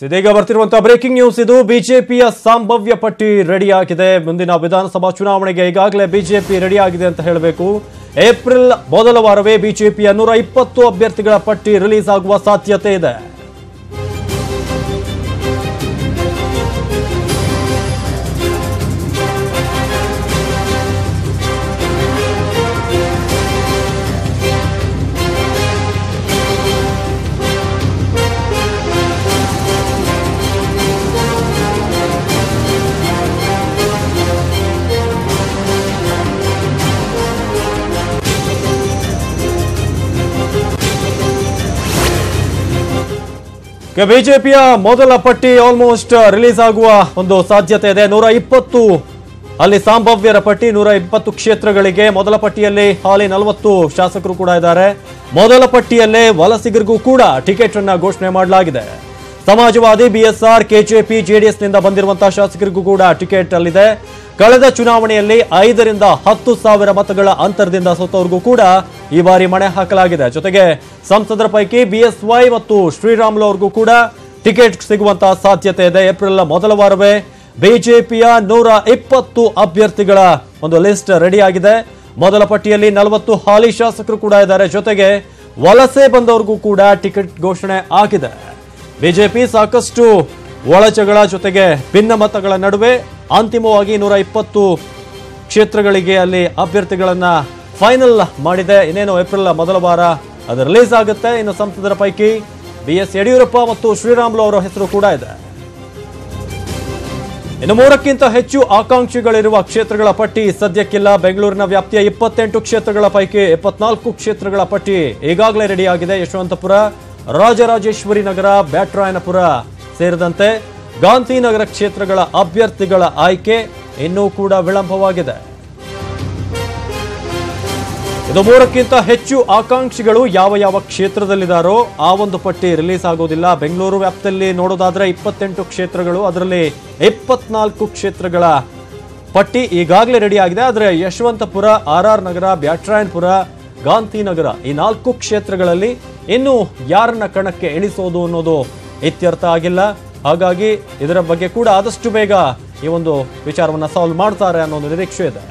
ಇದೀಗ ಬರ್ತಿರುವಂತಹ breaking news ಇದು. ಬಿಜೆಪಿಯ ಸಂಭಾವ್ಯ ಪಟ್ಟಿ ರೆಡಿ ಆಗಿದೆ. ಮುಂದಿನ ವಿಧಾನಸಭಾ ಚುನಾವಣೆಗೆ ಈಗಾಗಲೇ ಬಿಜೆಪಿ ರೆಡಿ ಆಗಿದೆ ಅಂತ ಹೇಳಬೇಕು. ಏಪ್ರಿಲ್ ಮೊದಲ ವಾರವೇ ಬಿಜೆಪಿಯ 120 ಅಭ್ಯರ್ಥಿಗಳ ಪಟ್ಟಿ ರಿಲೀಸ್ ಆಗುವ ಸಾಧ್ಯತೆ ಇದೆ. ಬಿಜೆಪಿಯ ಮೊದಲ ಪಟ್ಟಿ ಆಲ್ಮೋಸ್ಟ್ ರಿಲೀಸ್ ಆಗುವ ಒಂದು ಸಾಧ್ಯತೆ ಇದೆ. 120 ಅಲ್ಲಿ ಸಂಭಾವ್ಯರ ಪಟ್ಟಿ, 120 ಕ್ಷೇತ್ರಗಳಿಗೆ. ಮೊದಲ ಪಟ್ಟಿಯಲ್ಲಿ ಹಾಲಿ 40 ಶಾಸಕರು ಕೂಡ ಇದ್ದಾರೆ. ಮೊದಲ ಪಟ್ಟಿಯಲ್ಲೇ ವಲಸಿಗರಿಗೂ ಕೂಡ ಟಿಕೆಟ್ ಅನ್ನ ಘೋಷಣೆ ಮಾಡಲಾಗಿದೆ. ಸಮಾಜವಾದಿ, ಬಿಎಸ್ಆರ್, ಕೆಜೆಪಿ, ಜೆಡಿಎಸ್ ನಿಂದ ಬಂದಿರುವಂತಹ ಶಾಸಕರಿಗೂ ಕೂಡ ಟಿಕೆಟ್ ಅಲ್ಲಿದೆ. ಕಳೆದ ಚುನಾವಣೆಯಲ್ಲಿ 5 ರಿಂದ 10 ಸಾವಿರ ಮತಗಳ ಅಂತರದಿಂದ ಸೋತವರಿಗೂ ಕೂಡ ಈ ಬಾರಿ ಮಣೆ ಹಾಕಲಾಗಿದೆ. ಜೊತೆಗೆ ಸಂಸದರ ಪೈಕಿ ಬಿಎಸ್ವೈ ಮತ್ತು ಶ್ರೀರಾಮುಲು ಅವರಿಗೂ ಕೂಡ ಟಿಕೆಟ್ ಸಿಗುವಂತಹ ಸಾಧ್ಯತೆ ಇದೆ. ಏಪ್ರಿಲ್ ಮೊದಲ ವಾರವೇ ಬಿಜೆಪಿಯ 120 ಅಭ್ಯರ್ಥಿಗಳ ಒಂದು ಲಿಸ್ಟ್ ರೆಡಿ ಆಗಿದೆ. ಮೊದಲ ಪಟ್ಟಿಯಲ್ಲಿ 40 ಹಾಲಿ ಶಾಸಕರು ಕೂಡ ಇದ್ದಾರೆ. ಜೊತೆಗೆ ವಲಸೆ ಬಂದವರಿಗೂ ಕೂಡ ಟಿಕೆಟ್ ಘೋಷಣೆ ಆಗಿದೆ. ಬಿಜೆಪಿ ಸಾಕಷ್ಟು ಒಳಜಗಳ ಜೊತೆಗೆ ಭಿನ್ನಮತಗಳ ನಡುವೆ ಅಂತಿಮವಾಗಿ 120 ಕ್ಷೇತ್ರಗಳಿಗೆ ಅಲ್ಲಿ ಅಭ್ಯರ್ಥಿಗಳನ್ನ ಫೈನಲ್ ಮಾಡಿದೆ. ಇನ್ನೇನು ಏಪ್ರಿಲ್ ಮೊದಲ ವಾರ ಅದು ರಿಲೀಸ್ ಆಗುತ್ತೆ. ಇನ್ನು ಸಂಸದರ ಪೈಕಿ ಬಿಎಸ್ ಯಡಿಯೂರಪ್ಪ ಮತ್ತು ಶ್ರೀರಾಮುಲು ಅವರ ಹೆಸರು ಕೂಡ ಇದೆ. ಇನ್ನು 3ಕ್ಕಿಂತ ಹೆಚ್ಚು ಆಕಾಂಕ್ಷಿಗಳಿರುವ ಕ್ಷೇತ್ರಗಳ ಪಟ್ಟಿ ಸದ್ಯಕ್ಕಿಲ್ಲ. ಬೆಂಗಳೂರಿನ ವ್ಯಾಪ್ತಿಯ 28 ಕ್ಷೇತ್ರಗಳ ಪೈಕಿ 74 ಕ್ಷೇತ್ರಗಳ ಪಟ್ಟಿ ಈಗಾಗಲೇ ರೆಡಿ ಆಗಿದೆ. ಯಶವಂತಪುರ, ರಾಜರಾಜೇಶ್ವರಿ ನಗರ, ಬ್ಯಾಟರಾಯನಪುರ ಸೇರಿದಂತೆ ಗಾಂಧಿನಗರ ಕ್ಷೇತ್ರಗಳ ಅಭ್ಯರ್ಥಿಗಳ ಆಯ್ಕೆ ಇನ್ನೂ ಕೂಡ ವಿಳಂಬವಾಗಿದೆ. ಇದು 3ಕ್ಕಿಂತ ಹೆಚ್ಚು ಆಕಾಂಕ್ಷಿಗಳು ಯಾವ ಕ್ಷೇತ್ರದಲ್ಲಿದ್ದಾರೋ ಆ ಒಂದು ಪಟ್ಟಿ ರಿಲೀಸ್ ಆಗೋದಿಲ್ಲ. ಬೆಂಗಳೂರು ವ್ಯಾಪ್ತಿಯಲ್ಲಿ ನೋಡೋದಾದ್ರೆ 28 ಕ್ಷೇತ್ರಗಳು, ಅದರಲ್ಲಿ 24 ಕ್ಷೇತ್ರಗಳ ಪಟ್ಟಿ ಈಗಾಗಲೇ ರೆಡಿ ಆಗಿದೆ. ಆದರೆ ಯಶವಂತಪುರ, ಆರ್ಆರ್ ನಗರ, ಬ್ಯಾಟರಾಯನಪುರ, ಗಾಂಧಿನಗರ ಈ 4 ಕ್ಷೇತ್ರಗಳಲ್ಲಿ ಇನ್ನು ಯಾರನ್ನ ಕಣಕ್ಕೆ ಇಳಿಸೋದು ಅನ್ನೋದು ಇತ್ಯರ್ಥ ಆಗಿಲ್ಲ. ಹಾಗಾಗಿ ಇದರ ಬಗ್ಗೆ ಕೂಡ ಆದಷ್ಟು ಬೇಗ ಈ ಒಂದು ವಿಚಾರವನ್ನ ಸಾಲ್ವ್ ಮಾಡ್ತಾರೆ ಅನ್ನೋ ಒಂದು ನಿರೀಕ್ಷೆ ಇದೆ.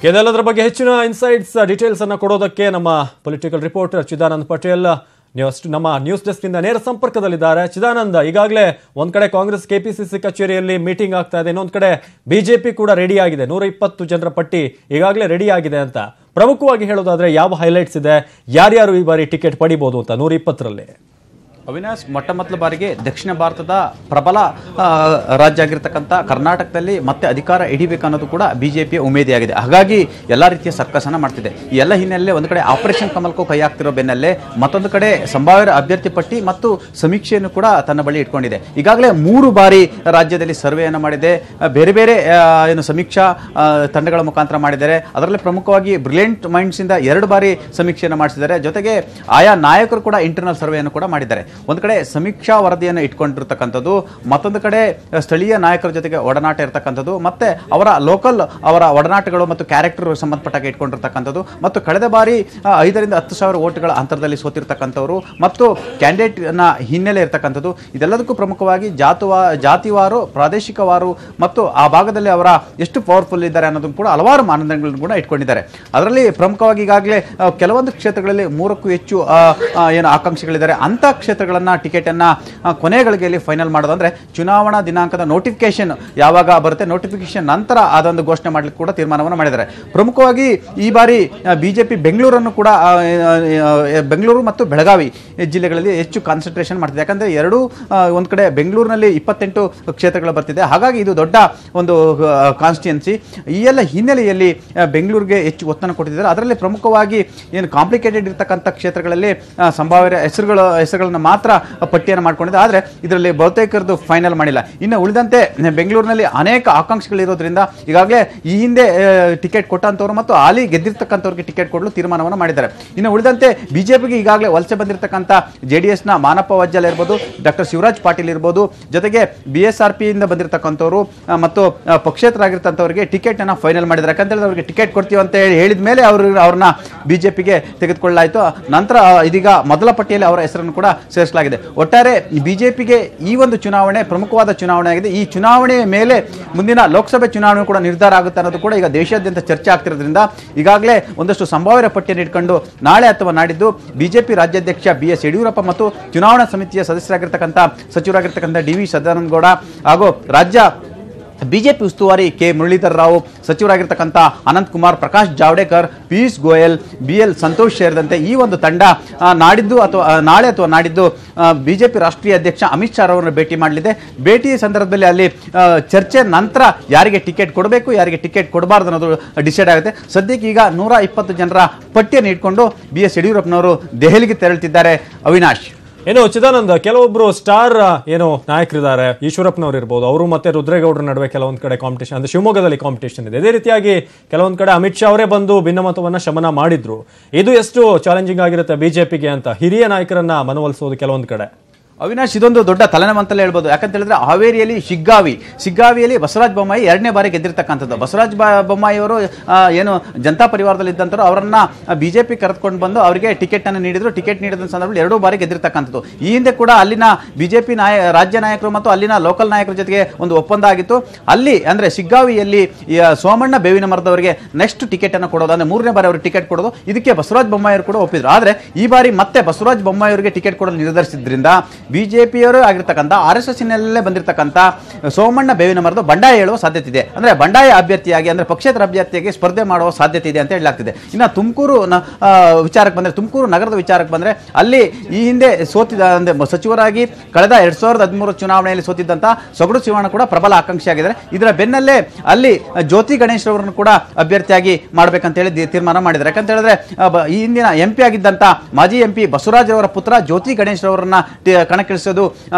ಇದೆಲ್ಲದರ ಬಗ್ಗೆ ಹೆಚ್ಚಿನ ಇನ್ಸೈಟ್ಸ್, ಡೀಟೇಲ್ಸ್ ಅನ್ನ ಕೊಡೋದಕ್ಕೆ ನಮ್ಮ ಪೊಲಿಟಿಕಲ್ ರಿಪೋರ್ಟರ್ ಚಿದಾನಂದ್ ಪಟೇಲ್ ನಮ್ಮ ನ್ಯೂಸ್ ಡೆಸ್ಕ್ ನಿಂದ ನೇರ ಸಂಪರ್ಕದಲ್ಲಿದ್ದಾರೆ. ಚಿದಾನಂದ, ಈಗಾಗಲೇ ಒಂದ್ ಕಡೆ ಕಾಂಗ್ರೆಸ್ ಕೆಪಿಸಿಸಿ ಕಚೇರಿಯಲ್ಲಿ ಮೀಟಿಂಗ್ ಆಗ್ತಾ ಇದೆ, ಇನ್ನೊಂದ್ ಕಡೆ ಬಿಜೆಪಿ ಕೂಡ ರೆಡಿ ಆಗಿದೆ. 120 ಜನರ ಪಟ್ಟಿ ಈಗಾಗಲೇ ರೆಡಿ ಆಗಿದೆ ಅಂತ ಪ್ರಮುಖವಾಗಿ ಹೇಳೋದಾದ್ರೆ ಯಾವ ಹೈಲೈಟ್ಸ್ ಇದೆ? ಯಾರ್ಯಾರು ಈ ಬಾರಿ ಟಿಕೆಟ್ ಪಡಿಬಹುದು ಅಂತ 120ರಲ್ಲಿ? ಅವಿನಾಶ್, ಮೊಟ್ಟ ಬಾರಿಗೆ ದಕ್ಷಿಣ ಭಾರತದ ಪ್ರಬಲ ರಾಜ್ಯ ಆಗಿರ್ತಕ್ಕಂಥ ಕರ್ನಾಟಕದಲ್ಲಿ ಮತ್ತೆ ಅಧಿಕಾರ ಹಿಡಿಬೇಕನ್ನೋದು ಕೂಡ ಬಿಜೆಪಿಯ ಉಮೇದಿಯಾಗಿದೆ. ಹಾಗಾಗಿ ಎಲ್ಲ ರೀತಿಯ ಸರ್ಕಸ್ ಅನ್ನ ಮಾಡ್ತಿದೆ. ಈ ಎಲ್ಲ ಹಿನ್ನೆಲೆಯಲ್ಲಿ ಒಂದು ಕಡೆ ಆಪರೇಷನ್ ಕಮಲ್ಕೋ ಕೈ ಹಾಕ್ತಿರೋ ಬೆನ್ನಲ್ಲೇ ಮತ್ತೊಂದು ಕಡೆ ಸಂಭಾವ್ಯ ಅಭ್ಯರ್ಥಿ ಪಟ್ಟಿ ಮತ್ತು ಸಮೀಕ್ಷೆಯನ್ನು ಕೂಡ ತನ್ನ ಬಳಿ ಇಟ್ಕೊಂಡಿದೆ. ಈಗಾಗಲೇ 3 ಬಾರಿ ರಾಜ್ಯದಲ್ಲಿ ಸರ್ವೆಯನ್ನು ಮಾಡಿದೆ. ಬೇರೆ ಬೇರೆ ಸಮೀಕ್ಷಾ ತಂಡಗಳ ಮುಖಾಂತರ ಮಾಡಿದ್ದಾರೆ. ಅದರಲ್ಲಿ ಪ್ರಮುಖವಾಗಿ ಬ್ರಿಲಿಯಂಟ್ ಮೈಂಡ್ಸ್ ಇಂದ 2 ಬಾರಿ ಸಮೀಕ್ಷೆಯನ್ನು ಮಾಡಿಸಿದ್ದಾರೆ. ಜೊತೆಗೆ ಆಯಾ ನಾಯಕರು ಕೂಡ ಇಂಟರ್ನಲ್ ಸರ್ವೆಯನ್ನು ಕೂಡ ಮಾಡಿದ್ದಾರೆ. ಒಂದು ಕಡೆ ಸಮೀಕ್ಷಾ ವರದಿಯನ್ನು ಇಟ್ಕೊಂಡಿರ್ತಕ್ಕಂಥದ್ದು, ಮತ್ತೊಂದು ಕಡೆ ಸ್ಥಳೀಯ ನಾಯಕರ ಜೊತೆಗೆ ಒಡನಾಟ ಇರತಕ್ಕಂಥದ್ದು, ಮತ್ತೆ ಅವರ ಒಡನಾಟಗಳು ಮತ್ತು ಕ್ಯಾರೆಕ್ಟರ್ ಸಂಬಂಧಪಟ್ಟಾಗ ಇಟ್ಕೊಂಡಿರ್ತಕ್ಕಂಥದ್ದು, ಮತ್ತು ಕಳೆದ ಬಾರಿ 5 ರಿಂದ 10 ಸಾವಿರ ವೋಟ್ಗಳ ಅಂತರದಲ್ಲಿ ಸೋತಿರ್ತಕ್ಕಂಥವ್ರು ಮತ್ತು ಕ್ಯಾಂಡಿಡೇಟ್ ನ ಹಿನ್ನೆಲೆ ಇರತಕ್ಕಂಥದ್ದು. ಇದೆಲ್ಲದಕ್ಕೂ ಪ್ರಮುಖವಾಗಿ ಜಾತಿವಾರು, ಪ್ರಾದೇಶಿಕವಾರು ಮತ್ತು ಆ ಭಾಗದಲ್ಲಿ ಅವರ ಎಷ್ಟು ಪವರ್ಫುಲ್ ಇದ್ದಾರೆ ಅನ್ನೋದನ್ನು ಕೂಡ ಹಲವಾರು ಮಾನದಂಡಗಳನ್ನು ಕೂಡ ಇಟ್ಕೊಂಡಿದ್ದಾರೆ. ಅದರಲ್ಲಿ ಪ್ರಮುಖವಾಗಿ ಈಗಾಗಲೇ ಕೆಲವೊಂದು ಕ್ಷೇತ್ರಗಳಲ್ಲಿ 3ಕ್ಕೂ ಹೆಚ್ಚು ಆಕಾಂಕ್ಷಿಗಳಿದ್ದಾರೆ. ಅಂತ ಕ್ಷೇತ್ರಗಳನ್ನ ಟಿಕೆಟ್ ಅನ್ನ ಕೊನೆ ಗಳಿಗೆಯಲ್ಲಿ ಫೈನಲ್ ಮಾಡೋದಂದ್ರೆ ಚುನಾವಣಾ ದಿನಾಂಕದ ನೋಟಿಫಿಕೇಶನ್ ಯಾವಾಗ ಬರುತ್ತೆ, ನೋಟಿಫಿಕೇಶನ್ ನಂತರ ಅದೊಂದು ಘೋಷಣೆ ಮಾಡಲಿಕ್ಕೆ ಕೂಡ ತೀರ್ಮಾನವನ್ನು ಮಾಡಿದ್ದಾರೆ. ಪ್ರಮುಖವಾಗಿ ಈ ಬಾರಿ ಬಿಜೆಪಿ ಬೆಂಗಳೂರು ಮತ್ತು ಬೆಳಗಾವಿ ಜಿಲ್ಲೆಗಳಲ್ಲಿ ಹೆಚ್ಚು ಕಾನ್ಸಂಟ್ರೇಷನ್ ಮಾಡ್ತಿದೆ. ಯಾಕಂದ್ರೆ ಎರಡು ಒಂದ್ ಕಡೆ ಬೆಂಗಳೂರಿನಲ್ಲಿ 28 ಕ್ಷೇತ್ರಗಳು ಬರ್ತಿದೆ. ಹಾಗಾಗಿ ಇದು ದೊಡ್ಡ ಒಂದು ಕಾನ್ಸ್ಟಿಟ್ಯೂನ್ಸಿ. ಈ ಎಲ್ಲ ಹಿನ್ನೆಲೆಯಲ್ಲಿ ಬೆಂಗಳೂರಿಗೆ ಹೆಚ್ಚು ಒತ್ತನ್ನು ಕೊಟ್ಟಿದ್ದಾರೆ. ಅದರಲ್ಲಿ ಪ್ರಮುಖವಾಗಿ ಏನು ಕಾಂಪ್ಲಿಕೇಟೆಡ್ ಇರತಕ್ಕಂಥ ಕ್ಷೇತ್ರಗಳಲ್ಲಿ ಸಂಭಾವ್ಯ ಹೆಸರುಗಳನ್ನ ಮಾತ್ರ ಪಟ್ಟಿಯನ್ನು ಮಾಡ್ಕೊಂಡಿದೆ. ಆದರೆ ಇದರಲ್ಲಿ ಬಹುತೇಕರದ್ದು ಫೈನಲ್ ಮಾಡಿಲ್ಲ. ಇನ್ನು ಉಳಿದಂತೆ ಬೆಂಗಳೂರಿನಲ್ಲಿ ಅನೇಕ ಆಕಾಂಕ್ಷಿಗಳಿರೋದ್ರಿಂದ ಈಗಾಗಲೇ ಈ ಹಿಂದೆ ಟಿಕೆಟ್ ಕೊಟ್ಟಂತವರು ಮತ್ತು ಹಾಲಿ ಗೆದ್ದಿರ್ತಕ್ಕಂಥವ್ರಿಗೆ ಟಿಕೆಟ್ ಕೊಡಲು ತೀರ್ಮಾನವನ್ನು ಮಾಡಿದ್ದಾರೆ. ಇನ್ನು ಉಳಿದಂತೆ ಬಿಜೆಪಿಗೆ ಈಗಾಗಲೇ ವಲಸೆ ಬಂದಿರತಕ್ಕಂಥ JDS ನ ಮಾನಪ್ಪ ವಜ್ಜಲ್ ಇರ್ಬೋದು, ಡಾಕ್ಟರ್ ಶಿವರಾಜ್ ಪಾಟೀಲ್ ಇರ್ಬೋದು, ಜೊತೆಗೆ BSRP ಇಂದ ಬಂದಿರತಕ್ಕಂಥವ್ರು ಮತ್ತು ಪಕ್ಷೇತರಾಗಿರ್ತಂಥವ್ರಿಗೆ ಟಿಕೆಟ್ ಅನ್ನ ಫೈನಲ್ ಮಾಡಿದ್ದಾರೆ. ಯಾಕಂತೇಳಿದ್ರೆ ಅವರಿಗೆ ಟಿಕೆಟ್ ಕೊಡ್ತೀವಿ ಅಂತ ಹೇಳಿದ ಮೇಲೆ ಅವ್ರನ್ನ ಬಿಜೆಪಿಗೆ ತೆಗೆದುಕೊಳ್ಳಲಾಯಿತು. ನಂತರ ಇದೀಗ ಮೊದಲ ಪಟ್ಟಿಯಲ್ಲಿ ಅವರ ಹೆಸರನ್ನು ಕೂಡ ಸೇರಿಸಲಾಗಿದೆ. ಒಟ್ಟಾರೆ ಬಿಜೆಪಿಗೆ ಈ ಒಂದು ಚುನಾವಣೆ ಪ್ರಮುಖವಾದ ಚುನಾವಣೆ ಆಗಿದೆ. ಈ ಚುನಾವಣೆಯ ಮೇಲೆ ಮುಂದಿನ ಲೋಕಸಭೆ ಚುನಾವಣೆ ಕೂಡ ನಿರ್ಧಾರ ಆಗುತ್ತೆ ಅನ್ನೋದು ಕೂಡ ಈಗ ದೇಶಾದ್ಯಂತ ಚರ್ಚೆ ಆಗ್ತಿರೋದ್ರಿಂದ ಈಗಾಗಲೇ ಒಂದಷ್ಟು ಸಂಭಾವ್ಯ ಪಟ್ಟಿಯನ್ನು ಇಟ್ಕೊಂಡು ನಾಳೆ ಅಥವಾ ನಾಡಿದ್ದು ಬಿಜೆಪಿ ರಾಜ್ಯಾಧ್ಯಕ್ಷ BS ಯಡಿಯೂರಪ್ಪ ಮತ್ತು ಚುನಾವಣಾ ಸಮಿತಿಯ ಸದಸ್ಯರಾಗಿರ್ತಕ್ಕಂಥ ಸಚಿವರಾಗಿರ್ತಕ್ಕಂಥ DV ಸದಾನಂದ ಗೌಡ ಹಾಗೂ ರಾಜ್ಯ ಬಿಜೆಪಿ ಉಸ್ತುವಾರಿ ಕೆ ಮುರಳೀಧರ್ ರಾವ್, ಸಚಿವರಾಗಿರ್ತಕ್ಕಂಥ ಅನಂತ್ ಕುಮಾರ್, ಪ್ರಕಾಶ್ ಜಾವಡೇಕರ್, ಪಿಯೂಷ್ ಗೋಯಲ್, BL ಸಂತೋಷ್ ಸೇರಿದಂತೆ ಈ ಒಂದು ತಂಡ ನಾಡಿದ್ದು ಅಥವಾ ನಾಳೆ ಅಥವಾ ನಾಡಿದ್ದು ಬಿಜೆಪಿ ರಾಷ್ಟ್ರೀಯ ಅಧ್ಯಕ್ಷ ಅಮಿತ್ ಶಾ ಅವರನ್ನು ಭೇಟಿ ಮಾಡಲಿದೆ. ಭೇಟಿ ಸಂದರ್ಭದಲ್ಲಿ ಅಲ್ಲಿ ಚರ್ಚೆ ನಂತರ ಯಾರಿಗೆ ಟಿಕೆಟ್ ಕೊಡಬೇಕು, ಯಾರಿಗೆ ಟಿಕೆಟ್ ಕೊಡಬಾರ್ದು ಅನ್ನೋದು ಡಿಸೈಡ್ ಆಗುತ್ತೆ. ಸದ್ಯಕ್ಕೆ ಈಗ 120 ಜನರ ಪಟ್ಟಿಯನ್ನು ಇಟ್ಕೊಂಡು BS ಯಡಿಯೂರಪ್ಪನವರು ದೆಹಲಿಗೆ ತೆರಳುತ್ತಿದ್ದಾರೆ. ಅವಿನಾಶ್, ಏನು ಚಿದಾನಂದ, ಕೆಲವೊಬ್ರು ಸ್ಟಾರ್ ಏನು ನಾಯಕರಿದ್ದಾರೆ, ಈಶ್ವರಪ್ಪನವ್ರು ಇರ್ಬೋದು, ಅವರು ಮತ್ತೆ ರುದ್ರೇಗೌಡರ ನಡುವೆ ಕೆಲವೊಂದ್ ಕಡೆ ಕಾಂಪಿಟೇಷನ್, ಅಂದ್ರೆ ಶಿವಮೊಗ್ಗದಲ್ಲಿ ಕಾಂಪಿಟೇಷನ್ ಇದೆ. ಇದೇ ರೀತಿಯಾಗಿ ಕೆಲವೊಂದ್ ಕಡೆ ಅಮಿತ್ ಶಾ ಅವರೇ ಬಂದು ಭಿನ್ನಮತವನ್ನ ಶಮನ ಮಾಡಿದ್ರು. ಇದು ಎಷ್ಟು ಚಾಲೆಂಜಿಂಗ್ ಆಗಿರುತ್ತೆ ಬಿಜೆಪಿಗೆ ಅಂತ ಹಿರಿಯ ನಾಯಕರನ್ನ ಮನವೊಲಿಸೋದು ಕೆಲವೊಂದ್ ಕಡೆ? ಅವಿನಾಶ್, ಇದೊಂದು ದೊಡ್ಡ ತಲೆನೋವು ಅಂತಲೇ ಹೇಳ್ಬೋದು. ಯಾಕಂತ ಹೇಳಿದ್ರೆ ಹಾವೇರಿಯಲ್ಲಿ ಶಿಗ್ಗಾವಿಯಲ್ಲಿ ಬಸವರಾಜ ಬೊಮ್ಮಾಯಿ 2ನೇ ಬಾರಿ ಗೆದ್ದಿರ್ತಕ್ಕಂಥದ್ದು. ಬಸವರಾಜ ಬೊಮ್ಮಾಯಿ ಅವರು ಏನು ಜನತಾ ಪರಿವಾರದಲ್ಲಿ ಇದ್ದಂಥವ್ರು, ಅವರನ್ನ ಬಿಜೆಪಿ ಕರೆದುಕೊಂಡು ಬಂದು ಅವರಿಗೆ ಟಿಕೆಟ್ ಅನ್ನು ನೀಡಿದ್ರು. ಟಿಕೆಟ್ ನೀಡಿದ ಸಂದರ್ಭದಲ್ಲಿ 2 ಬಾರಿ ಗೆದ್ದಿರ್ತಕ್ಕಂಥದ್ದು. ಈ ಹಿಂದೆ ಕೂಡ ಅಲ್ಲಿನ ಬಿಜೆಪಿ ರಾಜ್ಯ ನಾಯಕರು ಮತ್ತು ಅಲ್ಲಿನ ಲೋಕಲ್ ನಾಯಕರ ಜೊತೆಗೆ ಒಂದು ಒಪ್ಪಂದ ಆಗಿತ್ತು. ಅಲ್ಲಿ ಅಂದ್ರೆ ಶಿಗ್ಗಾವಿಯಲ್ಲಿ ಸೋಮಣ್ಣ ಬೇವಿನ ಮರದವರಿಗೆ ನೆಕ್ಸ್ಟ್ ಟಿಕೆಟ್ ಅನ್ನು ಕೊಡೋದು, ಅಂದ್ರೆ 3ನೇ ಬಾರಿ ಅವರಿಗೆ ಟಿಕೆಟ್ ಕೊಡೋದು, ಇದಕ್ಕೆ ಬಸವರಾಜ ಬೊಮ್ಮಾಯಿ ಅವರು ಕೂಡ ಒಪ್ಪಿದ್ರು. ಆದ್ರೆ ಈ ಬಾರಿ ಮತ್ತೆ ಬಸವರಾಜ ಬೊಮ್ಮಾಯಿ ಅವರಿಗೆ ಟಿಕೆಟ್ ಕೊಡಲು ನಿರ್ಧರಿಸಿದ್ರಿಂದ ಬಿಜೆಪಿಯವರು ಆಗಿರ್ತಕ್ಕಂಥ RSS ನಲ್ಲೇ ಬಂದಿರತಕ್ಕಂಥ ಸೋಮಣ್ಣ ಬೇವಿನ ಮರದ ಬಂಡಾಯ ಹೇಳುವ ಸಾಧ್ಯತೆ ಇದೆ. ಅಂದ್ರೆ ಬಂಡಾಯ ಅಭ್ಯರ್ಥಿಯಾಗಿ, ಅಂದ್ರೆ ಪಕ್ಷೇತರ ಅಭ್ಯರ್ಥಿಯಾಗಿ ಸ್ಪರ್ಧೆ ಮಾಡುವ ಸಾಧ್ಯತೆ ಇದೆ ಅಂತ ಹೇಳಲಾಗ್ತಿದೆ. ಇನ್ನು ತುಮಕೂರು ವಿಚಾರಕ್ಕೆ ಬಂದ್ರೆ, ತುಮಕೂರು ನಗರದ ವಿಚಾರಕ್ಕೆ ಬಂದ್ರೆ, ಅಲ್ಲಿ ಈ ಹಿಂದೆ ಸೋತಿದ ಅಂದ್ರೆ ಸಚಿವರಾಗಿ ಕಳೆದ 2013 ಚುನಾವಣೆಯಲ್ಲಿ ಸೋತಿದ್ದಂತ ಸೊಗಡು ಶಿವಣ್ಣ ಕೂಡ ಪ್ರಬಲ ಆಕಾಂಕ್ಷಿಯಾಗಿದ್ದಾರೆ. ಇದರ ಬೆನ್ನಲ್ಲೇ ಅಲ್ಲಿ ಜ್ಯೋತಿ ಗಣೇಶ್ ಅವರನ್ನು ಕೂಡ ಅಭ್ಯರ್ಥಿಯಾಗಿ ಮಾಡ್ಬೇಕಂತ ಹೇಳಿ ತೀರ್ಮಾನ ಮಾಡಿದ್ದಾರೆ. ಯಾಕಂತ ಹೇಳಿದ್ರೆ ಈ ಹಿಂದಿನ MP ಆಗಿದ್ದಂತ ಮಾಜಿ MP ಬಸವರಾಜ್ ಅವರ ಪುತ್ರ ಜ್ಯೋತಿ ಗಣೇಶ್ ಅವರನ್ನ ಕಣಕ್ಕಿಳಿಸೋದು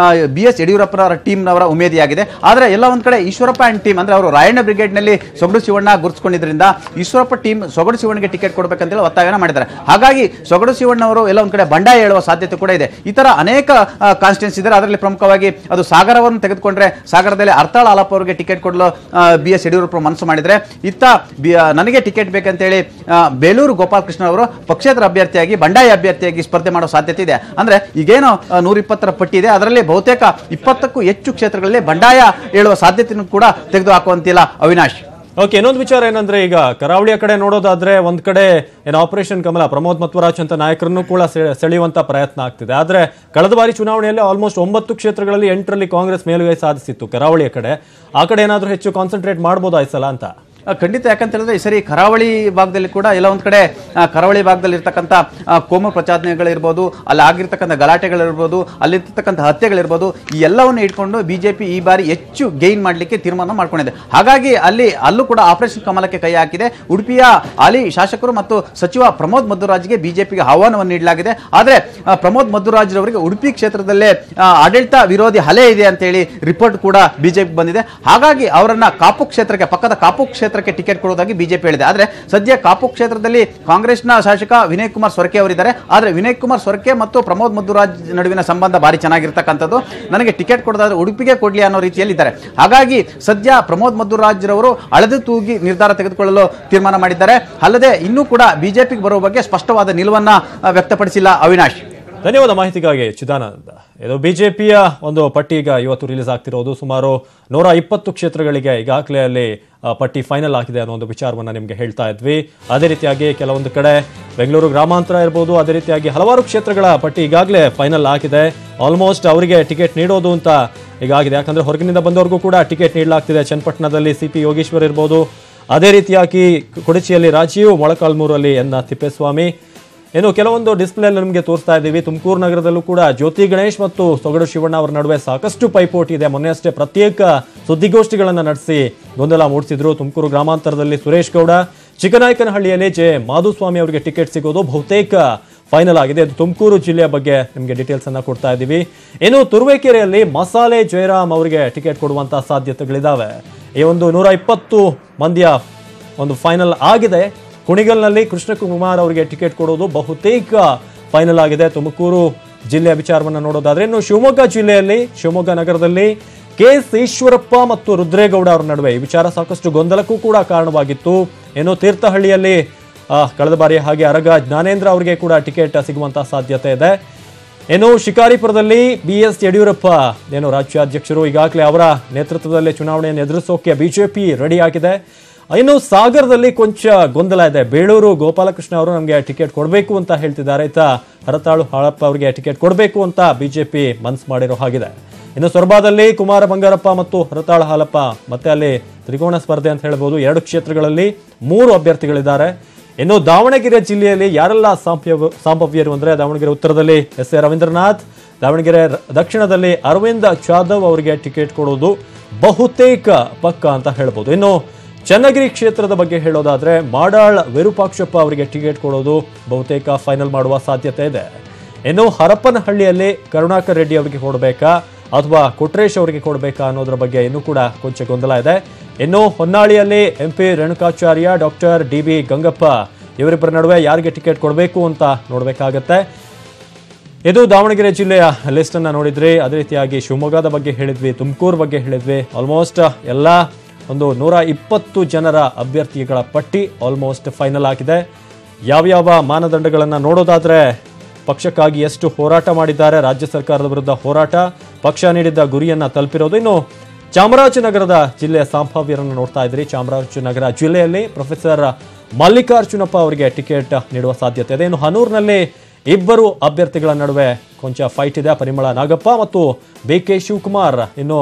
BS ಯಡಿಯೂರಪ್ಪನವರ ಟೀಮ್ನವರ ಉಮೇದಿಯಾಗಿದೆ. ಆದರೆ ಎಲ್ಲ ಒಂದ್ ಕಡೆ ಈಶ್ವರಪ್ಪ ಅಂಡ್ ಟೀಮ್, ಅಂದ್ರೆ ಅವರು ರಾಯಣ್ಣ ಬ್ರಿಗೇಡ್ ನಲ್ಲಿ ಸೊಗಡು ಶಿವಣ್ಣ ಗುರುತಿಸಿಕೊಂಡಿದ್ರಿಂದ ಈಶ್ವರಪ್ಪ ಟೀಮ್ ಸೊಗಡು ಶಿವಣ್ಣಗೆ ಟಿಕೆಟ್ ಕೊಡಬೇಕಂತೇಳಿ ಒತ್ತಾಯನ ಮಾಡಿದ್ದಾರೆ. ಹಾಗಾಗಿ ಸೊಗಡು ಶಿವಣ್ಣ ಅವರು ಎಲ್ಲ ಒಂದ್ ಕಡೆ ಬಂಡಾಯ ಹೇಳುವ ಸಾಧ್ಯತೆ ಕೂಡ ಇದೆ. ಈ ತರ ಅನೇಕ ಕಾನ್ಸ್ಟಿಟ್ಯೂನ್ಸಿ ಇದ್ದಾರೆ. ಅದರಲ್ಲಿ ಪ್ರಮುಖವಾಗಿ ಅದು ಸಾಗರವನ್ನು ತೆಗೆದುಕೊಂಡ್ರೆ, ಸಾಗರದಲ್ಲಿ ಅರ್ತಾಳ ಆಲಪ್ಪ ಅವರಿಗೆ ಟಿಕೆಟ್ ಕೊಡಲು BS ಯಡಿಯೂರಪ್ಪ ಮನಸ್ಸು ಮಾಡಿದ್ರೆ, ಇತ್ತ ನನಗೆ ಟಿಕೆಟ್ ಬೇಕಂತೇಳಿ ಬೇಲೂರು ಗೋಪಾಲಕೃಷ್ಣ ಅವರು ಪಕ್ಷೇತರ ಅಭ್ಯರ್ಥಿಯಾಗಿ ಬಂಡಾಯ ಅಭ್ಯರ್ಥಿಯಾಗಿ ಸ್ಪರ್ಧೆ ಮಾಡೋ ಸಾಧ್ಯತೆ ಇದೆ. ಅಂದ್ರೆ ಈಗೇನು 120 ಪಟ್ಟಿ ಇದೆ, ಅದರಲ್ಲಿ ಬಹುತೇಕ 20ಕ್ಕೂ ಹೆಚ್ಚು ಕ್ಷೇತ್ರಗಳಲ್ಲಿ ಬಂಡಾಯ ಹೇಳುವ ಸಾಧ್ಯತೆಯನ್ನು ಕೂಡ ತೆಗೆದು ಹಾಕುವಂತಿಲ್ಲ. ಅವಿನಾಶ್, ಓಕೆ, ಇನ್ನೊಂದು ವಿಚಾರ ಏನಂದ್ರೆ, ಈಗ ಕರಾವಳಿಯ ಕಡೆ ನೋಡೋದಾದ್ರೆ ಒಂದ್ ಕಡೆ ಏನು ಆಪರೇಷನ್ ಕಮಲ ಪ್ರಮೋದ್ ಮಧ್ವರಾಜ್ ಅಂತ ನಾಯಕರನ್ನು ಕೂಡ ಸೆಳೆಯುವಂತ ಪ್ರಯತ್ನ ಆಗ್ತಿದೆ. ಆದ್ರೆ ಕಳೆದ ಬಾರಿ ಚುನಾವಣೆಯಲ್ಲಿ ಆಲ್ಮೋಸ್ಟ್ 9 ಕ್ಷೇತ್ರಗಳಲ್ಲಿ 8ರಲ್ಲಿ ಕಾಂಗ್ರೆಸ್ ಮೇಲುಗೈ ಸಾಧಿಸಿತ್ತು ಕರಾವಳಿಯ ಕಡೆ. ಆ ಕಡೆ ಏನಾದ್ರೂ ಹೆಚ್ಚು ಕಾನ್ಸಂಟ್ರೇಟ್ ಮಾಡ್ಬೋದಾ ಈ ಸಲ ಅಂತ? ಖಂಡಿತ. ಯಾಕಂತ ಹೇಳಿದ್ರೆ ಈ ಸರಿ ಕರಾವಳಿ ಭಾಗದಲ್ಲಿ ಕೂಡ ಎಲ್ಲ ಒಂದ್ ಕಡೆ ಕರಾವಳಿ ಭಾಗದಲ್ಲಿ ಇರ್ತಕ್ಕಂಥ ಕೋಮು ಪ್ರಚೋದನೆಗಳಿರ್ಬೋದು, ಅಲ್ಲಿ ಆಗಿರ್ತಕ್ಕಂಥ ಗಲಾಟೆಗಳಿರ್ಬೋದು, ಅಲ್ಲಿರ್ತಕ್ಕಂಥ ಹತ್ಯೆಗಳಿರ್ಬೋದು, ಈ ಎಲ್ಲವನ್ನು ಇಟ್ಕೊಂಡು ಬಿಜೆಪಿ ಈ ಬಾರಿ ಹೆಚ್ಚು ಗೈನ್ ಮಾಡಲಿಕ್ಕೆ ತೀರ್ಮಾನ ಮಾಡ್ಕೊಂಡಿದೆ. ಹಾಗಾಗಿ ಅಲ್ಲೂ ಕೂಡ ಆಪರೇಷನ್ ಕಮಲಕ್ಕೆ ಕೈ ಹಾಕಿದೆ. ಉಡುಪಿಯ ಹಾಲಿ ಶಾಸಕರು ಮತ್ತು ಸಚಿವ ಪ್ರಮೋದ್ ಮಧ್ವರಾಜ್ಗೆ ಬಿಜೆಪಿಗೆ ಆಹ್ವಾನವನ್ನು ನೀಡಲಾಗಿದೆ. ಆದ್ರೆ ಪ್ರಮೋದ್ ಮಧ್ವರಾಜ್ ಅವರಿಗೆ ಉಡುಪಿ ಕ್ಷೇತ್ರದಲ್ಲೇ ಆಡಳಿತ ವಿರೋಧಿ ಅಲೆ ಇದೆ ಅಂತ ಹೇಳಿ ರಿಪೋರ್ಟ್ ಕೂಡ ಬಿಜೆಪಿ ಬಂದಿದೆ. ಹಾಗಾಗಿ ಅವರನ್ನ ಕಾಪು ಕ್ಷೇತ್ರಕ್ಕೆ, ಪಕ್ಕದ ಕಾಪು ಕ್ಷೇತ್ರ ಟಿಕೆಟ್ ಕೊಡುವುದಾಗಿ ಬಿಜೆಪಿ ಹೇಳಿದೆ. ಆದ್ರೆ ಸದ್ಯ ಕಾಪು ಕ್ಷೇತ್ರದಲ್ಲಿ ಕಾಂಗ್ರೆಸ್ನ ಶಾಸಕ ವಿನಯ್ ಕುಮಾರ್ ಸೊರಕೆ ಅವರಿದ್ದಾರೆ. ಆದ್ರೆ ವಿನಯ್ ಕುಮಾರ್ ಸೊರಕೆ ಮತ್ತು ಪ್ರಮೋದ್ ಮಧ್ವರಾಜ್ ನಡುವಿನ ಸಂಬಂಧ ಬಾರಿ ಚೆನ್ನಾಗಿರ್ತಕ್ಕಂಥದ್ದು. ನನಗೆ ಟಿಕೆಟ್ ಕೊಡೋದಾದ್ರೆ ಉಡುಪಿಗೆ ಕೊಡ್ಲಿ ಅನ್ನೋ ರೀತಿಯಲ್ಲಿ ಇದ್ದಾರೆ. ಹಾಗಾಗಿ ಸದ್ಯ ಪ್ರಮೋದ್ ಮಧ್ವರಾಜ್ ರವರು ಅಳೆದು ತೂಗಿ ನಿರ್ಧಾರ ತೆಗೆದುಕೊಳ್ಳಲು ತೀರ್ಮಾನ ಮಾಡಿದ್ದಾರೆ. ಅಲ್ಲದೆ ಇನ್ನೂ ಕೂಡ ಬಿಜೆಪಿಗೆ ಬರುವ ಬಗ್ಗೆ ಸ್ಪಷ್ಟವಾದ ನಿಲುವನ್ನ ವ್ಯಕ್ತಪಡಿಸಿಲ್ಲ. ಅವಿನಾಶ್, ಧನ್ಯವಾದ ಮಾಹಿತಿಗಾಗಿ ಚಿದಾನಂದ. ಇದು ಬಿಜೆಪಿಯ ಒಂದು ಪಟ್ಟಿ ಈಗ ಇವತ್ತು ರಿಲೀಸ್ ಆಗ್ತಿರೋದು. ಸುಮಾರು 120 ಕ್ಷೇತ್ರಗಳಿಗೆ ಈಗಾಗಲೇ ಅಲ್ಲಿ ಪಟ್ಟಿ ಫೈನಲ್ ಆಗಿದೆ ಅನ್ನೋ ಒಂದು ವಿಚಾರವನ್ನು ನಿಮಗೆ ಹೇಳ್ತಾ ಇದ್ವಿ. ಅದೇ ರೀತಿಯಾಗಿ ಕೆಲವೊಂದು ಕಡೆ ಬೆಂಗಳೂರು ಗ್ರಾಮಾಂತರ ಇರ್ಬೋದು, ಅದೇ ರೀತಿಯಾಗಿ ಹಲವಾರು ಕ್ಷೇತ್ರಗಳ ಪಟ್ಟಿ ಈಗಾಗಲೇ ಫೈನಲ್ ಆಗಿದೆ. ಆಲ್ಮೋಸ್ಟ್ ಅವರಿಗೆ ಟಿಕೆಟ್ ನೀಡೋದು ಅಂತ ಈಗಾಗಿದೆ. ಯಾಕಂದ್ರೆ ಹೊರಗಿನಿಂದ ಬಂದವರಿಗೂ ಕೂಡ ಟಿಕೆಟ್ ನೀಡಲಾಗ್ತಿದೆ. ಚನ್ನಪಟ್ಟಣದಲ್ಲಿ CP ಯೋಗೇಶ್ವರ್ ಇರ್ಬೋದು, ಅದೇ ರೀತಿಯಾಗಿ ಕುಡಚಿಯಲ್ಲಿ ರಾಜೀವ್, ಮೊಳಕಾಲ್ಮೂರಲ್ಲಿ N ತಿಪ್ಪೇಸ್ವಾಮಿ. ಏನು ಕೆಲವೊಂದು ಡಿಸ್ಪ್ಲೇ ನಿಮಗೆ ತೋರಿಸ್ತಾ ಇದ್ದೀವಿ. ತುಮಕೂರು ನಗರದಲ್ಲೂ ಕೂಡ ಜ್ಯೋತಿ ಗಣೇಶ್ ಮತ್ತು ಸೊಗಡು ಶಿವಣ್ಣ ಅವರ ನಡುವೆ ಸಾಕಷ್ಟು ಪೈಪೋಟಿ ಇದೆ. ಮೊನ್ನೆ ಅಷ್ಟೇ ಪ್ರತ್ಯೇಕ ಸುದ್ದಿಗೋಷ್ಠಿಗಳನ್ನು ನಡೆಸಿ ಗೊಂದಲ ಮೂಡಿಸಿದ್ರು. ತುಮಕೂರು ಗ್ರಾಮಾಂತರದಲ್ಲಿ ಸುರೇಶ್ ಗೌಡ, ಚಿಕ್ಕನಾಯಕನಹಳ್ಳಿಯಲ್ಲಿ ಮಾಧುಸ್ವಾಮಿ ಅವರಿಗೆ ಟಿಕೆಟ್ ಸಿಗೋದು ಬಹುತೇಕ ಫೈನಲ್ ಆಗಿದೆ. ಇದು ತುಮಕೂರು ಜಿಲ್ಲೆಯ ಬಗ್ಗೆ ನಿಮಗೆ ಡೀಟೇಲ್ಸ್ ಅನ್ನ ಕೊಡ್ತಾ ಇದ್ದೀವಿ. ಇನ್ನು ತುರುವೇಕೆರೆಯಲ್ಲಿ ಮಸಾಲೆ ಜಯರಾಮ್ ಅವರಿಗೆ ಟಿಕೆಟ್ ಕೊಡುವಂತಹ ಸಾಧ್ಯತೆಗಳಿದಾವೆ. ಈ ಒಂದು 120 ಮಂದಿಯ ಒಂದು ಫೈನಲ್ ಆಗಿದೆ. ಕುಣಿಗಲ್ನಲ್ಲಿ ಕೃಷ್ಣಕುಮಾರ್ ಅವರಿಗೆ ಟಿಕೆಟ್ ಕೊಡೋದು ಬಹುತೇಕ ಫೈನಲ್ ಆಗಿದೆ. ತುಮಕೂರು ಜಿಲ್ಲೆಯ ವಿಚಾರವನ್ನು ನೋಡೋದಾದ್ರೆ, ಇನ್ನು ಶಿವಮೊಗ್ಗ ಜಿಲ್ಲೆಯಲ್ಲಿ ಶಿವಮೊಗ್ಗ ನಗರದಲ್ಲಿ ಕೆಎಸ್ ಈಶ್ವರಪ್ಪ ಮತ್ತು ರುದ್ರೇಗೌಡ ಅವರ ನಡುವೆ ಈ ವಿಚಾರ ಸಾಕಷ್ಟು ಗೊಂದಲಕ್ಕೂ ಕೂಡ ಕಾರಣವಾಗಿತ್ತು. ಇನ್ನು ತೀರ್ಥಹಳ್ಳಿಯಲ್ಲಿ ಕಳೆದ ಬಾರಿ ಹಾಗೆ ಅರಗ ಜ್ಞಾನೇಂದ್ರ ಅವರಿಗೆ ಕೂಡ ಟಿಕೆಟ್ ಸಿಗುವಂತಹ ಸಾಧ್ಯತೆ ಇದೆ. ಇನ್ನು ಶಿಕಾರಿಪುರದಲ್ಲಿ BS ಯಡಿಯೂರಪ್ಪ ರಾಜ್ಯಾಧ್ಯಕ್ಷರು, ಈಗಾಗಲೇ ಅವರ ನೇತೃತ್ವದಲ್ಲಿ ಚುನಾವಣೆಯನ್ನು ಎದುರಿಸೋಕೆ ಬಿಜೆಪಿ ರೆಡಿ ಆಗಿದೆ. ಇನ್ನು ಸಾಗರದಲ್ಲಿ ಕೊಂಚ ಗೊಂದಲ ಇದೆ. ಬೇಳೂರು ಗೋಪಾಲಕೃಷ್ಣ ಅವರು ನಮಗೆ ಟಿಕೆಟ್ ಕೊಡಬೇಕು ಅಂತ ಹೇಳ್ತಿದ್ದಾರೆ. ಹರತಾಳು ಹಾಳಪ್ಪ ಅವರಿಗೆ ಟಿಕೆಟ್ ಕೊಡಬೇಕು ಅಂತ ಬಿಜೆಪಿ ಮನಸ್ಸು ಮಾಡಿರೋ ಹಾಗಿದೆ. ಇನ್ನು ಸೊರಬಾದಲ್ಲಿ ಕುಮಾರ ಬಂಗಾರಪ್ಪ ಮತ್ತು ಹರತಾಳು ಹಾಲಪ್ಪ ಮತ್ತೆ ಅಲ್ಲಿ ತ್ರಿಕೋಣ ಸ್ಪರ್ಧೆ ಅಂತ ಹೇಳ್ಬೋದು. 2 ಕ್ಷೇತ್ರಗಳಲ್ಲಿ 3 ಅಭ್ಯರ್ಥಿಗಳಿದ್ದಾರೆ. ಇನ್ನು ದಾವಣಗೆರೆ ಜಿಲ್ಲೆಯಲ್ಲಿ ಯಾರೆಲ್ಲ ಸಂಭವ್ಯರು ಅಂದ್ರೆ, ದಾವಣಗೆರೆ ಉತ್ತರದಲ್ಲಿ SA ರವೀಂದ್ರನಾಥ್, ದಾವಣಗೆರೆ ದಕ್ಷಿಣದಲ್ಲಿ ಅರವಿಂದ್ ಜಾಧವ್ ಅವರಿಗೆ ಟಿಕೆಟ್ ಕೊಡೋದು ಬಹುತೇಕ ಪಕ್ಕ ಅಂತ ಹೇಳ್ಬೋದು. ಇನ್ನು ಚನ್ನಗಿರಿ ಕ್ಷೇತ್ರದ ಬಗ್ಗೆ ಹೇಳೋದಾದ್ರೆ, ಮಾಡಾಳ್ ವಿರೂಪಾಕ್ಷಪ್ಪ ಅವರಿಗೆ ಟಿಕೆಟ್ ಕೊಡೋದು ಬಹುತೇಕ ಫೈನಲ್ ಮಾಡುವ ಸಾಧ್ಯತೆ ಇದೆ. ಇನ್ನು ಹರಪನಹಳ್ಳಿಯಲ್ಲಿ ಕರುಣಾಕರ್ ರೆಡ್ಡಿ ಅವರಿಗೆ ಕೊಡಬೇಕಾ ಅಥವಾ ಕೊಟ್ರೇಶ್ ಅವರಿಗೆ ಕೊಡಬೇಕಾ ಅನ್ನೋದ್ರ ಬಗ್ಗೆ ಇನ್ನೂ ಕೂಡ ಕೊಂಚ ಗೊಂದಲ ಇದೆ. ಇನ್ನು ಹೊನ್ನಾಳಿಯಲ್ಲಿ MP Renukacharya, doctor DB Gangappa ಇವರಿಬ್ಬರ ನಡುವೆ ಯಾರಿಗೆ ಟಿಕೆಟ್ ಕೊಡಬೇಕು ಅಂತ ನೋಡಬೇಕಾಗತ್ತೆ. ಇದು ದಾವಣಗೆರೆ ಜಿಲ್ಲೆಯ ಲಿಸ್ಟ್ ಅನ್ನ ನೋಡಿದ್ರಿ. ಅದೇ ರೀತಿಯಾಗಿ ಶಿವಮೊಗ್ಗದ ಬಗ್ಗೆ ಹೇಳಿದ್ವಿ, ತುಮಕೂರು ಬಗ್ಗೆ ಹೇಳಿದ್ವಿ. ಆಲ್ಮೋಸ್ಟ್ ಎಲ್ಲ ಒಂದು 120 ಜನರ ಅಭ್ಯರ್ಥಿಗಳ ಪಟ್ಟಿ ಆಲ್ಮೋಸ್ಟ್ ಫೈನಲ್ ಆಗಿದೆ. ಯಾವ್ಯಾವ ಮಾನದಂಡಗಳನ್ನು ನೋಡೋದಾದ್ರೆ, ಪಕ್ಷಕ್ಕಾಗಿ ಎಷ್ಟು ಹೋರಾಟ ಮಾಡಿದ್ದಾರೆ, ರಾಜ್ಯ ಸರ್ಕಾರದ ವಿರುದ್ಧ ಹೋರಾಟ, ಪಕ್ಷ ನೀಡಿದ್ದ ಗುರಿಯನ್ನ ತಲುಪಿರೋದು. ಇನ್ನು ಚಾಮರಾಜನಗರದ ಜಿಲ್ಲೆಯ ಸಂಭಾವ್ಯರನ್ನು ನೋಡ್ತಾ ಇದ್ರಿ. ಚಾಮರಾಜನಗರ ಜಿಲ್ಲೆಯಲ್ಲಿ ಪ್ರೊಫೆಸರ್ ಮಲ್ಲಿಕಾರ್ಜುನಪ್ಪ ಅವರಿಗೆ ಟಿಕೆಟ್ ನೀಡುವ ಸಾಧ್ಯತೆ ಇದೆ. ಇನ್ನು ಹನೂರಿನಲ್ಲಿ 2 ಅಭ್ಯರ್ಥಿಗಳ ನಡುವೆ ಕೊಂಚ ಫೈಟ್ ಇದೆ, ಪರಿಮಳ ನಾಗಪ್ಪ ಮತ್ತು BK ಶಿವಕುಮಾರ್. ಇನ್ನು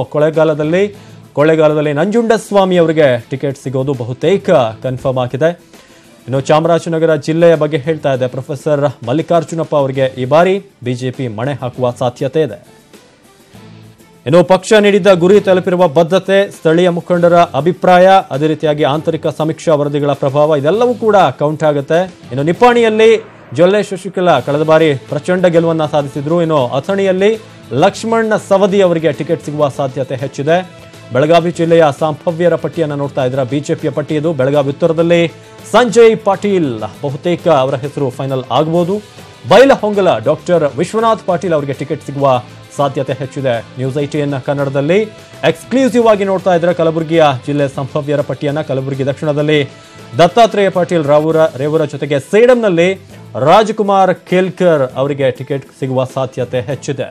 ಕೊಳ್ಳೇಗಾಲದಲ್ಲಿ ನಂಜುಂಡಸ್ವಾಮಿ ಅವರಿಗೆ ಟಿಕೆಟ್ ಸಿಗೋದು ಬಹುತೇಕ ಕನ್ಫರ್ಮ್ ಆಗಿದೆ. ಇನ್ನು ಚಾಮರಾಜನಗರ ಜಿಲ್ಲೆಯ ಬಗ್ಗೆ ಹೇಳ್ತಾ ಇದೆ, ಪ್ರೊಫೆಸರ್ ಮಲ್ಲಿಕಾರ್ಜುನಪ್ಪ ಅವರಿಗೆ ಈ ಬಾರಿ ಬಿಜೆಪಿ ಮಣೆ ಹಾಕುವ ಸಾಧ್ಯತೆ ಇದೆ. ಇನ್ನು ಪಕ್ಷ ನೀಡಿದ್ದ ಗುರಿ ತಲುಪಿರುವ ಬದ್ಧತೆ, ಸ್ಥಳೀಯ ಮುಖಂಡರ ಅಭಿಪ್ರಾಯ, ಅದೇ ರೀತಿಯಾಗಿ ಆಂತರಿಕ ಸಮೀಕ್ಷಾ ವರದಿಗಳ ಪ್ರಭಾವ ಇದೆಲ್ಲವೂ ಕೂಡ ಕೌಂಟ್ ಆಗುತ್ತೆ. ಇನ್ನು ನಿಪ್ಪಾಣಿಯಲ್ಲಿ ಜೊಲ್ಲೆ ಶಶಿಕಲಾ ಕಳೆದ ಬಾರಿ ಪ್ರಚಂಡ ಗೆಲುವನ್ನ ಸಾಧಿಸಿದ್ರು. ಇನ್ನು ಅಥಣಿಯಲ್ಲಿ ಲಕ್ಷ್ಮಣ್ ಸವದಿ ಅವರಿಗೆ ಟಿಕೆಟ್ ಸಿಗುವ ಸಾಧ್ಯತೆ ಹೆಚ್ಚಿದೆ. ಬೆಳಗಾವಿ ಜಿಲ್ಲೆಯ ಸಂಭವ್ಯರ ಪಟ್ಟಿಯನ್ನು ನೋಡ್ತಾ ಇದ್ರ, ಬಿಜೆಪಿಯ ಪಟ್ಟಿ ಇದು. ಬೆಳಗಾವಿ ಉತ್ತರದಲ್ಲಿ ಸಂಜಯ್ ಪಾಟೀಲ್ ಬಹುತೇಕ ಅವರ ಹೆಸರು ಫೈನಲ್ ಆಗಬಹುದು. ಬೈಲಹೊಂಗಲ ಡಾಕ್ಟರ್ ವಿಶ್ವನಾಥ್ ಪಾಟೀಲ್ ಅವರಿಗೆ ಟಿಕೆಟ್ ಸಿಗುವ ಸಾಧ್ಯತೆ ಹೆಚ್ಚಿದೆ. ನ್ಯೂಸ್ 18 ಕನ್ನಡದಲ್ಲಿ ಎಕ್ಸ್ಕ್ಲೂಸಿವ್ ಆಗಿ ನೋಡ್ತಾ ಇದ್ರೆ, ಕಲಬುರಗಿಯ ಜಿಲ್ಲೆ ಸಂಭವ್ಯರ ಪಟ್ಟಿಯನ್ನ. ಕಲಬುರಗಿ ದಕ್ಷಿಣದಲ್ಲಿ ದತ್ತಾತ್ರೇಯ ಪಾಟೀಲ್ ರೇವೂರ ಜೊತೆಗೆ ಸೇಡಂನಲ್ಲಿ ರಾಜ್ಕುಮಾರ್ ಖೇಲ್ಕರ್ ಅವರಿಗೆ ಟಿಕೆಟ್ ಸಿಗುವ ಸಾಧ್ಯತೆ ಹೆಚ್ಚಿದೆ.